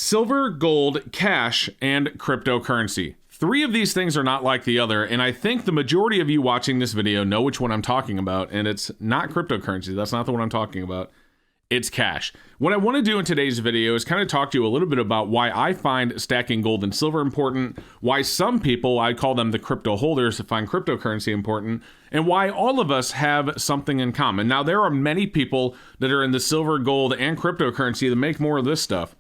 silver, gold, cash, and cryptocurrency. Three of these things are not like the other, and I think the majority of you watching this video know which one I'm talking about, and it's not cryptocurrency. That's not the one I'm talking about. It's cash. What I want to do in today's video is kind of talk to you a little bit about why I find stacking gold and silver important, why some people, I call them the crypto holders, find cryptocurrency important, and why all of us have something in common. Now, there are many people that are in the silver, gold, and cryptocurrency that make more of this stuff.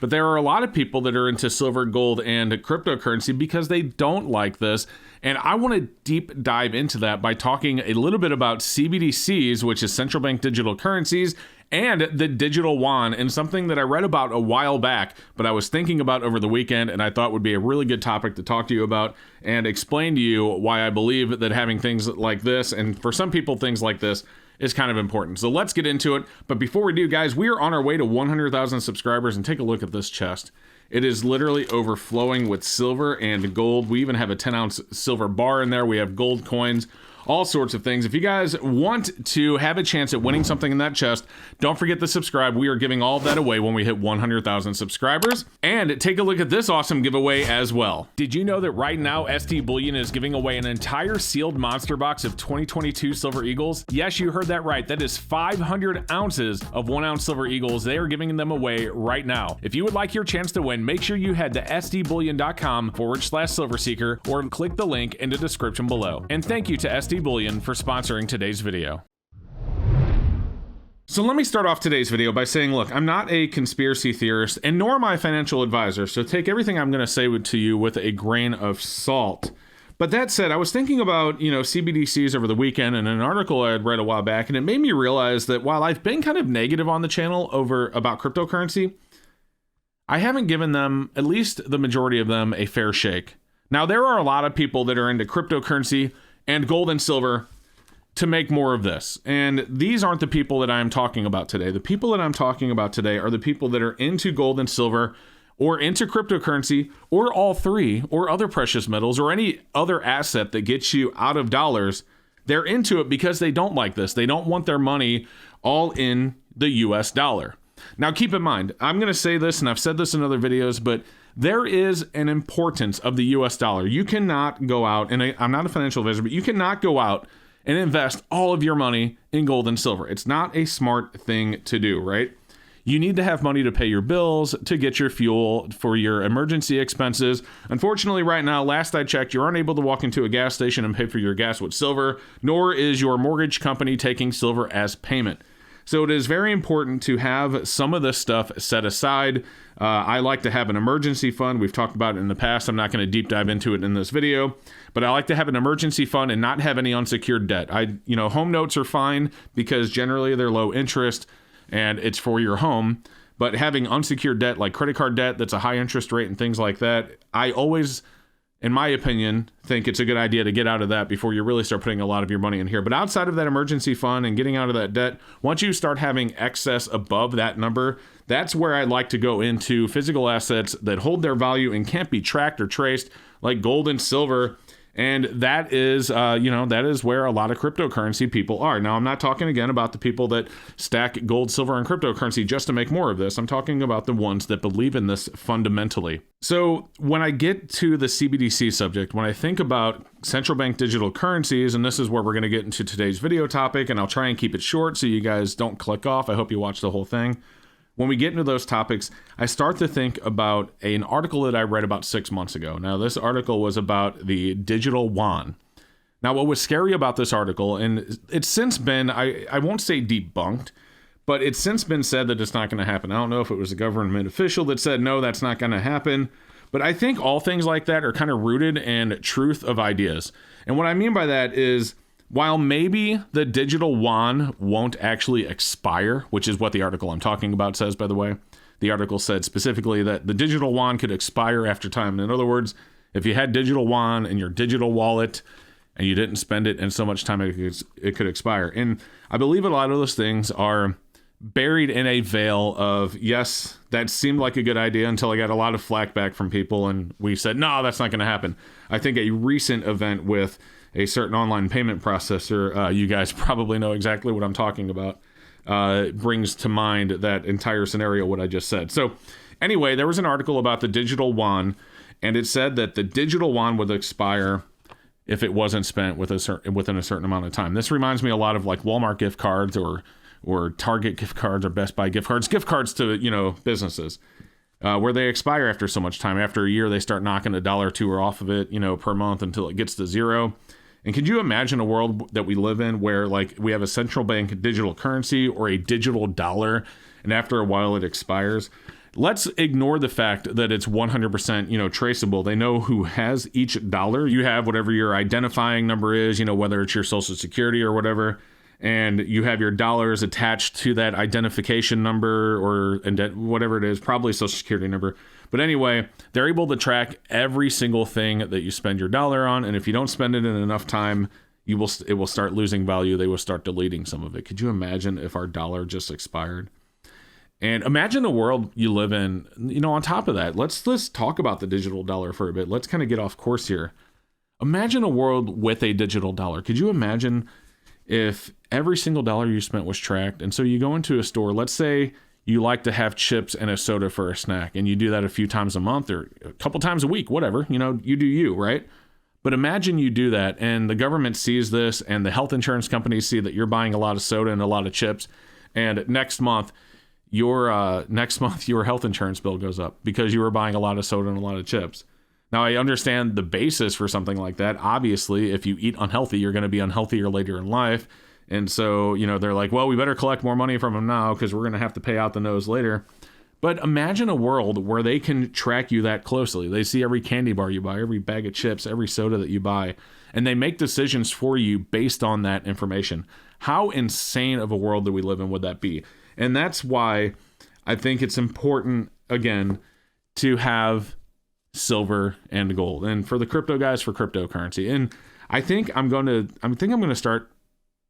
But there are a lot of people that are into silver, gold, and cryptocurrency because they don't like this. And I want to deep dive into that by talking a little bit about CBDCs, which is central bank digital currencies, and the Digital Yuan, and something that I read about a while back, but I was thinking about over the weekend, and I thought would be a really good topic to talk to you about and explain to you why I believe that having things like this, and for some people things like this, is kind of important. So let's get into it. But before we do, guys, we are on our way to 100,000 subscribers, and take a look at this chest. It is literally overflowing with silver and gold. We even have a 10-ounce silver bar in there. We have gold coins, all sorts of things. If you guys want to have a chance at winning something in that chest, don't forget to subscribe. We are giving all of that away when we hit 100,000 subscribers. And take a look at this awesome giveaway as well. Did you know that right now SD Bullion is giving away an entire sealed monster box of 2022 Silver Eagles? Yes, you heard that right. That is 500 ounces of 1-ounce Silver Eagles. They are giving them away right now. If you would like your chance to win, make sure you head to sdbullion.com/silverseeker or click the link in the description below. And thank you to SD Bullion for sponsoring today's video. So let me start off today's video by saying, look, I'm not a conspiracy theorist and nor am I a financial advisor, so take everything I'm going to say to you with a grain of salt. But that said, I was thinking about, CBDCs over the weekend and an article I had read a while back, and it made me realize that while I've been kind of negative on the channel about cryptocurrency, I haven't given them, at least the majority of them, a fair shake. Now, there are a lot of people that are into cryptocurrency and gold and silver to make more of this. And these aren't the people that I'm talking about today. The people that I'm talking about today are the people that are into gold and silver or into cryptocurrency or all three or other precious metals or any other asset that gets you out of dollars. They're into it because they don't like this. They don't want their money all in the US dollar. Now, keep in mind, I'm going to say this, and I've said this in other videos, but there is an importance of the US dollar. You cannot go out, and I'm not a financial advisor, but you cannot go out and invest all of your money in gold and silver. It's not a smart thing to do, right? You need to have money to pay your bills, to get your fuel, for your emergency expenses. Unfortunately, right now, last I checked, you aren't able to walk into a gas station and pay for your gas with silver, nor is your mortgage company taking silver as payment. So it is very important to have some of this stuff set aside. I like to have an emergency fund. We've talked about it in the past. I'm not going to deep dive into it in this video, but I like to have an emergency fund and not have any unsecured debt. Home notes are fine because generally they're low interest and it's for your home. But having unsecured debt like credit card debt that's a high interest rate and things like that, I always, in my opinion, think it's a good idea to get out of that before you really start putting a lot of your money in here. But outside of that emergency fund and getting out of that debt, once you start having excess above that number, that's where I like to go into physical assets that hold their value and can't be tracked or traced, like gold and silver. And that is, that is where a lot of cryptocurrency people are. Now, I'm not talking again about the people that stack gold, silver, and cryptocurrency just to make more of this. I'm talking about the ones that believe in this fundamentally. So when I get to the CBDC subject, when I think about central bank digital currencies, and this is where we're going to get into today's video topic, and I'll try and keep it short so you guys don't click off. I hope you watch the whole thing. When we get into those topics, I start to think about an article that I read about 6 months ago. Now, this article was about the Digital Yuan. Now, what was scary about this article, and it's since been, I won't say debunked, but it's since been said that it's not going to happen. I don't know if it was a government official that said, no, that's not going to happen. But I think all things like that are kind of rooted in truth of ideas. And what I mean by that is, while maybe the Digital Yuan won't actually expire, which is what the article I'm talking about says, by the way, the article said specifically that the Digital Yuan could expire after time. In other words, if you had Digital Yuan in your digital wallet and you didn't spend it in so much time, it could expire. And I believe a lot of those things are buried in a veil of, yes, that seemed like a good idea until I got a lot of flack back from people and we said, no, that's not going to happen. I think a recent event with a certain online payment processor, you guys probably know exactly what I'm talking about, brings to mind that entire scenario, what I just said. So Anyway, there was an article about the digital yuan, and it said that the digital yuan would expire if it wasn't spent within a certain amount of time. This reminds me a lot of like Walmart gift cards or Target gift cards or Best Buy gift cards to, businesses, where they expire after so much time. After a year, they start knocking $1 or $2 off of it, per month until it gets to zero. And could you imagine a world that we live in where like we have a central bank digital currency or a digital dollar, and after a while it expires? Let's ignore the fact that it's 100%, traceable. They know who has each dollar. You have whatever your identifying number is, whether it's your social security or whatever, and you have your dollars attached to that identification number or whatever it is, probably social security number. But anyway, they're able to track every single thing that you spend your dollar on. And if you don't spend it in enough time, it will start losing value. They will start deleting some of it. Could you imagine if our dollar just expired? And imagine the world you live in, on top of that, let's talk about the digital dollar for a bit. Let's kind of get off course here. Imagine a world with a digital dollar. Could you imagine if every single dollar you spent was tracked? And so you go into a store, let's say you like to have chips and a soda for a snack, and you do that a few times a month or a couple times a week, whatever, you do you, right? But imagine you do that and the government sees this and the health insurance companies see that you're buying a lot of soda and a lot of chips. And next month your health insurance bill goes up because you were buying a lot of soda and a lot of chips. Now, I understand the basis for something like that. Obviously, if you eat unhealthy, you're going to be unhealthier later in life. And so, they're like, well, we better collect more money from them now because we're going to have to pay out the nose later. But imagine a world where they can track you that closely. They see every candy bar you buy, every bag of chips, every soda that you buy, and they make decisions for you based on that information. How insane of a world that we live in would that be? And that's why I think it's important, again, to have silver and gold. And for the crypto guys, for cryptocurrency. And I think I'm going to start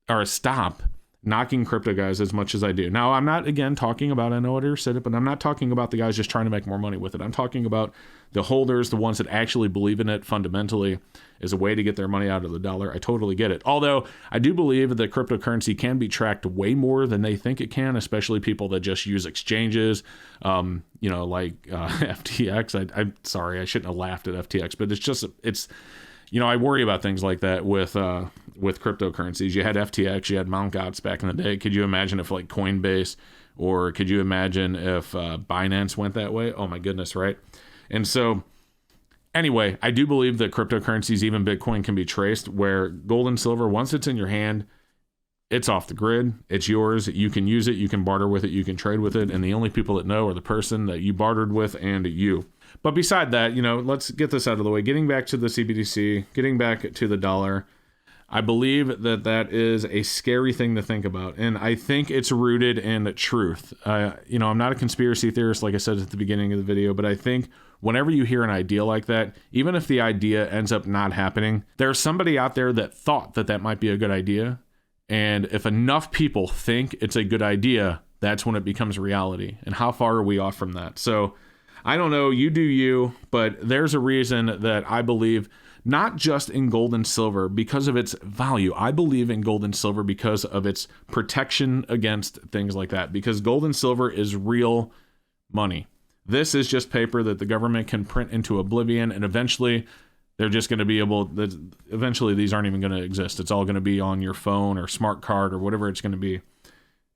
or stop knocking crypto guys as much as I do. Now, I'm not, again, talking about, I know I already said it, but I'm not talking about the guys just trying to make more money with it. I'm talking about the holders, the ones that actually believe in it fundamentally as a way to get their money out of the dollar. I totally get it. Although I do believe that cryptocurrency can be tracked way more than they think it can, especially people that just use exchanges, like FTX. I'm sorry, I shouldn't have laughed at FTX, but it's I worry about things like that with cryptocurrencies. You had FTX, you had Mt. Gox back in the day. Could you imagine if like Coinbase, or could you imagine if Binance went that way? Oh my goodness, right? And so anyway, I do believe that cryptocurrencies, even Bitcoin, can be traced, where gold and silver, once it's in your hand, it's off the grid. It's yours. You can use it. You can barter with it. You can trade with it. And the only people that know are the person that you bartered with and you. But beside that, let's get this out of the way. Getting back to the CBDC, getting back to the dollar, I believe that is a scary thing to think about. And I think it's rooted in truth. I'm not a conspiracy theorist, like I said at the beginning of the video, but I think whenever you hear an idea like that, even if the idea ends up not happening, there's somebody out there that thought that might be a good idea. And if enough people think it's a good idea, that's when it becomes reality. And how far are we off from that? So I don't know, you do you, but there's a reason that I believe not just in gold and silver because of its value. I believe in gold and silver because of its protection against things like that, because gold and silver is real money. This is just paper that the government can print into oblivion, and eventually they're just going to be eventually these aren't even going to exist. It's all going to be on your phone or smart card or whatever it's going to be.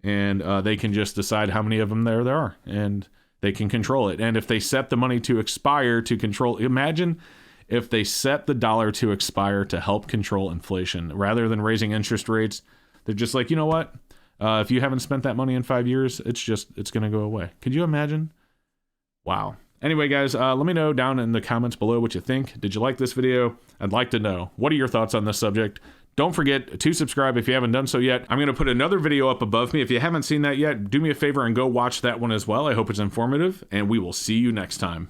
And they can just decide how many of them there are, and they can control it. And if they set the money to expire to control, imagine if they set the dollar to expire to help control inflation rather than raising interest rates. They're just like, you know what? If you haven't spent that money in 5 years, it's going to go away. Could you imagine? Wow. Anyway, guys, let me know down in the comments below what you think. Did you like this video? I'd like to know. What are your thoughts on this subject? Don't forget to subscribe if you haven't done so yet. I'm going to put another video up above me. If you haven't seen that yet, do me a favor and go watch that one as well. I hope it's informative, and we will see you next time.